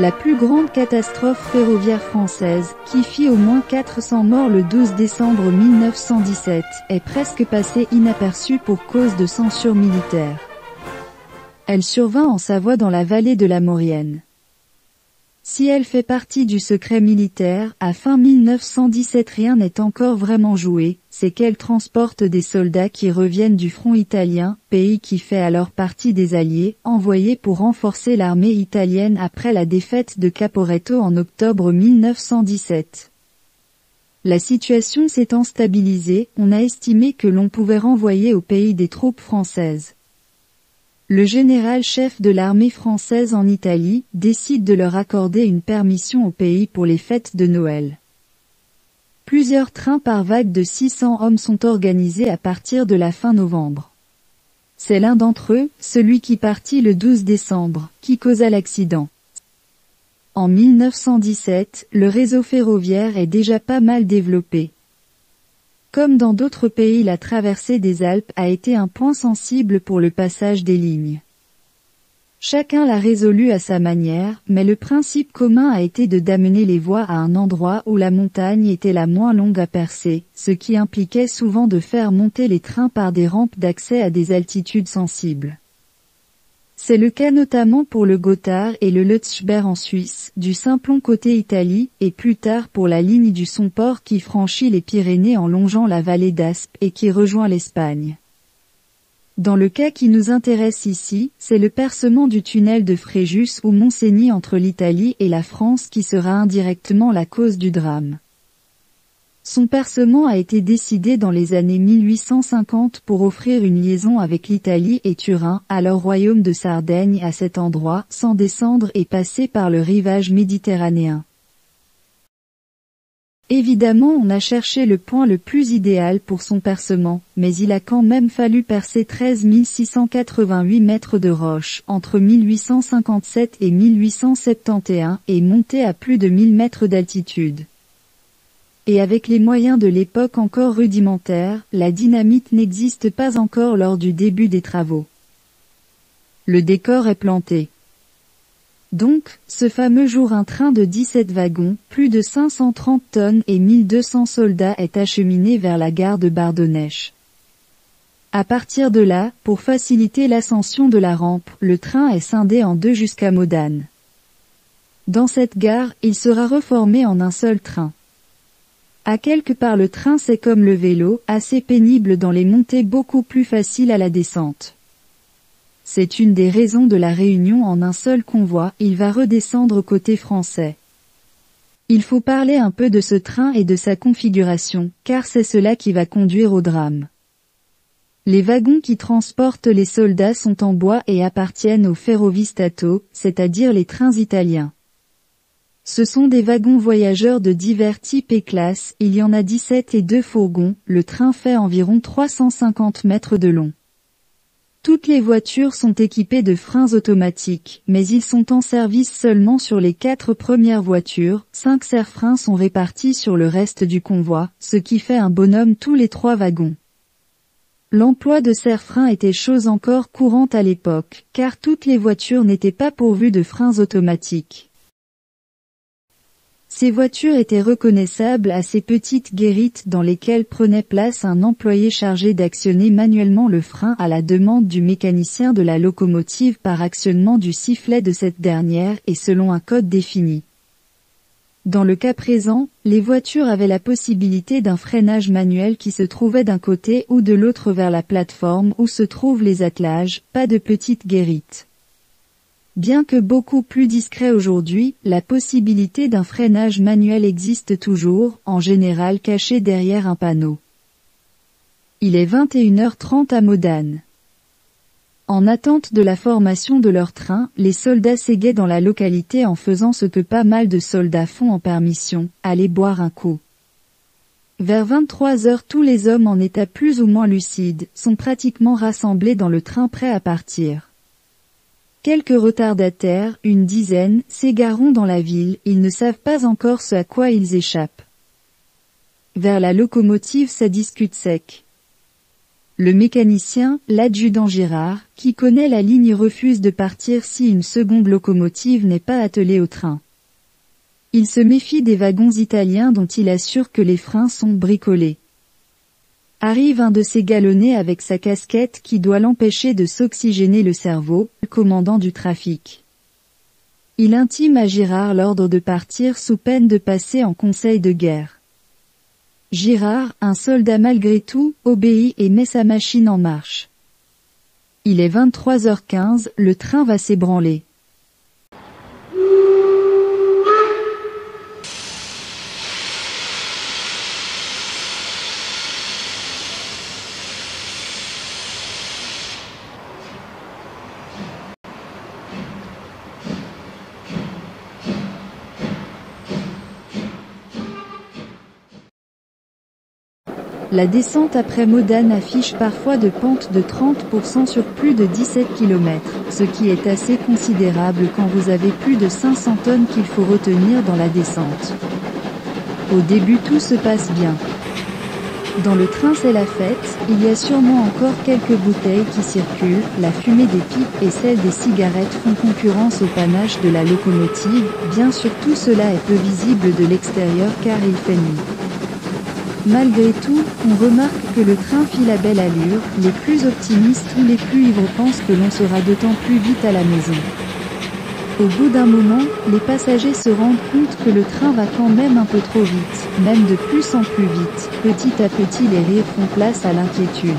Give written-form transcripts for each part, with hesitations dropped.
La plus grande catastrophe ferroviaire française, qui fit au moins 400 morts le 12 décembre 1917, est presque passée inaperçue pour cause de censure militaire. Elle survint en Savoie dans la vallée de la Maurienne. Si elle fait partie du secret militaire, à fin 1917 rien n'est encore vraiment joué, c'est qu'elle transporte des soldats qui reviennent du front italien, pays qui fait alors partie des Alliés, envoyés pour renforcer l'armée italienne après la défaite de Caporetto en octobre 1917. La situation s'étant stabilisée, on a estimé que l'on pouvait renvoyer au pays des troupes françaises. Le général-chef de l'armée française en Italie décide de leur accorder une permission au pays pour les fêtes de Noël. Plusieurs trains par vague de 600 hommes sont organisés à partir de la fin novembre. C'est l'un d'entre eux, celui qui partit le 12 décembre, qui causa l'accident. En 1917, le réseau ferroviaire est déjà pas mal développé. Comme dans d'autres pays, la traversée des Alpes a été un point sensible pour le passage des lignes. Chacun l'a résolu à sa manière, mais le principe commun a été d'amener les voies à un endroit où la montagne était la moins longue à percer, ce qui impliquait souvent de faire monter les trains par des rampes d'accès à des altitudes sensibles. C'est le cas notamment pour le Gotthard et le Lötschberg en Suisse, du Simplon côté Italie, et plus tard pour la ligne du Somport qui franchit les Pyrénées en longeant la vallée d'Aspe et qui rejoint l'Espagne. Dans le cas qui nous intéresse ici, c'est le percement du tunnel de Fréjus ou Montseny entre l'Italie et la France qui sera indirectement la cause du drame. Son percement a été décidé dans les années 1850 pour offrir une liaison avec l'Italie et Turin, alors royaume de Sardaigne à cet endroit, sans descendre et passer par le rivage méditerranéen. Évidemment, on a cherché le point le plus idéal pour son percement, mais il a quand même fallu percer 13 688 mètres de roche entre 1857 et 1871 et monter à plus de 1000 mètres d'altitude. Et avec les moyens de l'époque encore rudimentaires, la dynamite n'existe pas encore lors du début des travaux. Le décor est planté. Donc, ce fameux jour un train de 17 wagons, plus de 530 tonnes et 1200 soldats est acheminé vers la gare de Bardonnec'h. À partir de là, pour faciliter l'ascension de la rampe, le train est scindé en deux jusqu'à Modane. Dans cette gare, il sera reformé en un seul train. À quelque part le train c'est comme le vélo, assez pénible dans les montées, beaucoup plus facile à la descente. C'est une des raisons de la réunion en un seul convoi, il va redescendre côté français. Il faut parler un peu de ce train et de sa configuration, car c'est cela qui va conduire au drame. Les wagons qui transportent les soldats sont en bois et appartiennent au Ferrovie Stato, c'est-à-dire les trains italiens. Ce sont des wagons voyageurs de divers types et classes, il y en a 17 et 2 fourgons, le train fait environ 350 mètres de long. Toutes les voitures sont équipées de freins automatiques, mais ils sont en service seulement sur les 4 premières voitures, 5 serre-freins sont répartis sur le reste du convoi, ce qui fait un bonhomme tous les 3 wagons. L'emploi de serre-freins était chose encore courante à l'époque, car toutes les voitures n'étaient pas pourvues de freins automatiques. Ces voitures étaient reconnaissables à ces petites guérites dans lesquelles prenait place un employé chargé d'actionner manuellement le frein à la demande du mécanicien de la locomotive par actionnement du sifflet de cette dernière et selon un code défini. Dans le cas présent, les voitures avaient la possibilité d'un freinage manuel qui se trouvait d'un côté ou de l'autre vers la plateforme où se trouvent les attelages, pas de petites guérites. Bien que beaucoup plus discret aujourd'hui, la possibilité d'un freinage manuel existe toujours, en général caché derrière un panneau. Il est 21h30 à Modane. En attente de la formation de leur train, les soldats s'égaient dans la localité en faisant ce que pas mal de soldats font en permission, aller boire un coup. Vers 23h, tous les hommes en état plus ou moins lucide sont pratiquement rassemblés dans le train prêt à partir. Quelques retardataires, une dizaine, s'égareront dans la ville, ils ne savent pas encore ce à quoi ils échappent. Vers la locomotive ça discute sec. Le mécanicien, l'adjudant Girard, qui connaît la ligne refuse de partir si une seconde locomotive n'est pas attelée au train. Il se méfie des wagons italiens dont il assure que les freins sont bricolés. Arrive un de ces galonnés avec sa casquette qui doit l'empêcher de s'oxygéner le cerveau, le commandant du trafic. Il intime à Girard l'ordre de partir sous peine de passer en conseil de guerre. Girard, un soldat malgré tout, obéit et met sa machine en marche. Il est 23h15, le train va s'ébranler. La descente après Modane affiche parfois de pentes de 30% sur plus de 17 km, ce qui est assez considérable quand vous avez plus de 500 tonnes qu'il faut retenir dans la descente. Au début tout se passe bien. Dans le train c'est la fête, il y a sûrement encore quelques bouteilles qui circulent, la fumée des pipes et celle des cigarettes font concurrence au panache de la locomotive, bien sûr tout cela est peu visible de l'extérieur car il fait nuit. Malgré tout, on remarque que le train file à belle allure, les plus optimistes ou les plus ivres pensent que l'on sera d'autant plus vite à la maison. Au bout d'un moment, les passagers se rendent compte que le train va quand même un peu trop vite, même de plus en plus vite, petit à petit les rires font place à l'inquiétude.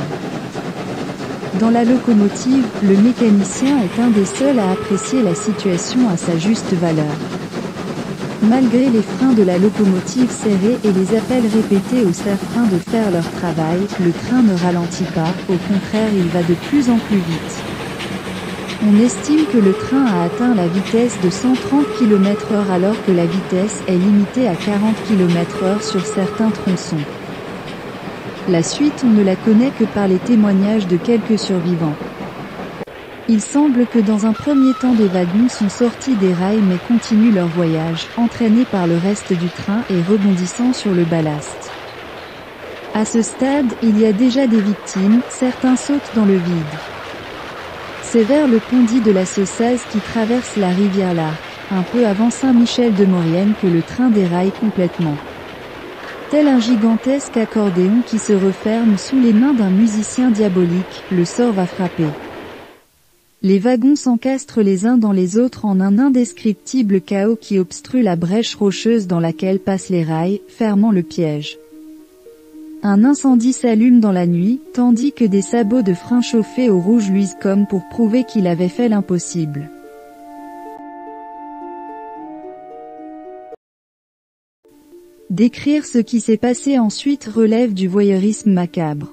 Dans la locomotive, le mécanicien est un des seuls à apprécier la situation à sa juste valeur. Malgré les freins de la locomotive serrés et les appels répétés aux serre-freins de faire leur travail, le train ne ralentit pas, au contraire il va de plus en plus vite. On estime que le train a atteint la vitesse de 130 km/h alors que la vitesse est limitée à 40 km/h sur certains tronçons. La suite on ne la connaît que par les témoignages de quelques survivants. Il semble que dans un premier temps des wagons sont sortis des rails mais continuent leur voyage, entraînés par le reste du train et rebondissant sur le ballast. À ce stade, il y a déjà des victimes, certains sautent dans le vide. C'est vers le pont dit de la Saussaz qui traverse la rivière Larc, un peu avant Saint-Michel-de-Maurienne que le train déraille complètement. Tel un gigantesque accordéon qui se referme sous les mains d'un musicien diabolique, le sort va frapper. Les wagons s'encastrent les uns dans les autres en un indescriptible chaos qui obstrue la brèche rocheuse dans laquelle passent les rails, fermant le piège. Un incendie s'allume dans la nuit, tandis que des sabots de frein chauffés au rouge luisent comme pour prouver qu'il avait fait l'impossible. Décrire ce qui s'est passé ensuite relève du voyeurisme macabre.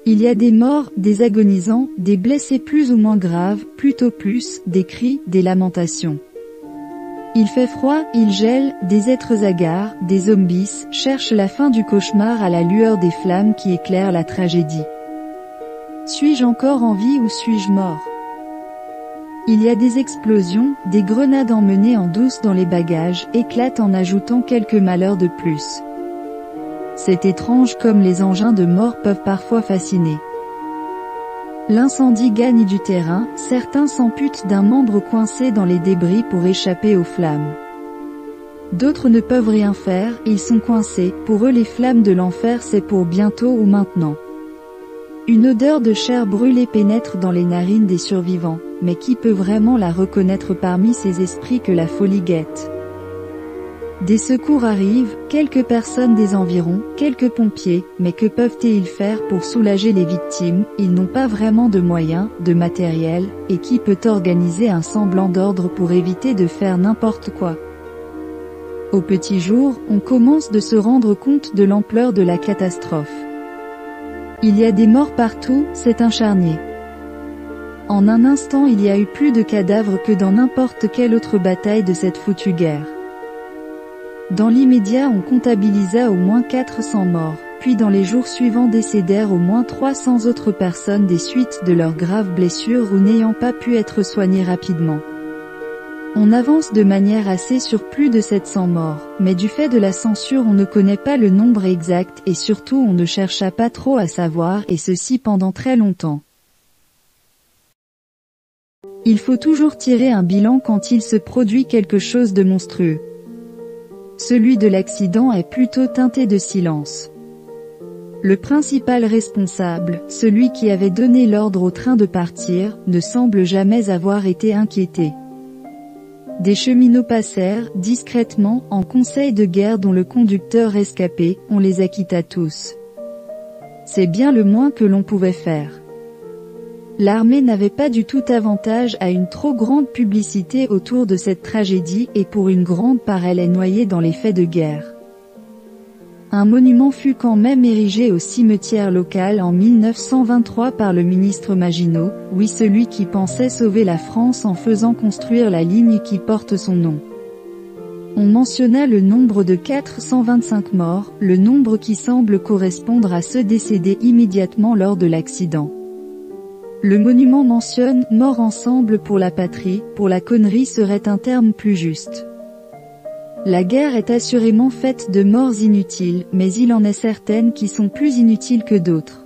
Il y a des morts, des agonisants, des blessés plus ou moins graves, plutôt plus, des cris, des lamentations. Il fait froid, il gèle, des êtres hagards, des zombies, cherchent la fin du cauchemar à la lueur des flammes qui éclairent la tragédie. Suis-je encore en vie ou suis-je mort? Il y a des explosions, des grenades emmenées en douce dans les bagages, éclatent en ajoutant quelques malheurs de plus. C'est étrange comme les engins de mort peuvent parfois fasciner. L'incendie gagne du terrain, certains s'amputent d'un membre coincé dans les débris pour échapper aux flammes. D'autres ne peuvent rien faire, ils sont coincés, pour eux les flammes de l'enfer c'est pour bientôt ou maintenant. Une odeur de chair brûlée pénètre dans les narines des survivants, mais qui peut vraiment la reconnaître parmi ces esprits que la folie guette? Des secours arrivent, quelques personnes des environs, quelques pompiers, mais que peuvent-ils faire pour soulager les victimes? Ils n'ont pas vraiment de moyens, de matériel, et qui peut organiser un semblant d'ordre pour éviter de faire n'importe quoi? Au petit jour, on commence de se rendre compte de l'ampleur de la catastrophe. Il y a des morts partout, c'est un charnier. En un instant il y a eu plus de cadavres que dans n'importe quelle autre bataille de cette foutue guerre. Dans l'immédiat on comptabilisa au moins 400 morts, puis dans les jours suivants décédèrent au moins 300 autres personnes des suites de leurs graves blessures ou n'ayant pas pu être soignées rapidement. On avance de manière assez sur plus de 700 morts, mais du fait de la censure on ne connaît pas le nombre exact et surtout on ne chercha pas trop à savoir et ceci pendant très longtemps. Il faut toujours tirer un bilan quand il se produit quelque chose de monstrueux. Celui de l'accident est plutôt teinté de silence. Le principal responsable, celui qui avait donné l'ordre au train de partir, ne semble jamais avoir été inquiété. Des cheminots passèrent, discrètement, en conseil de guerre dont le conducteur rescapé, on les acquitta tous. C'est bien le moins que l'on pouvait faire. L'armée n'avait pas du tout avantage à une trop grande publicité autour de cette tragédie et pour une grande part elle est noyée dans les faits de guerre. Un monument fut quand même érigé au cimetière local en 1923 par le ministre Maginot, oui celui qui pensait sauver la France en faisant construire la ligne qui porte son nom. On mentionna le nombre de 425 morts, le nombre qui semble correspondre à ceux décédés immédiatement lors de l'accident. Le monument mentionne « morts ensemble pour la patrie », pour la connerie serait un terme plus juste. La guerre est assurément faite de morts inutiles, mais il en est certaines qui sont plus inutiles que d'autres.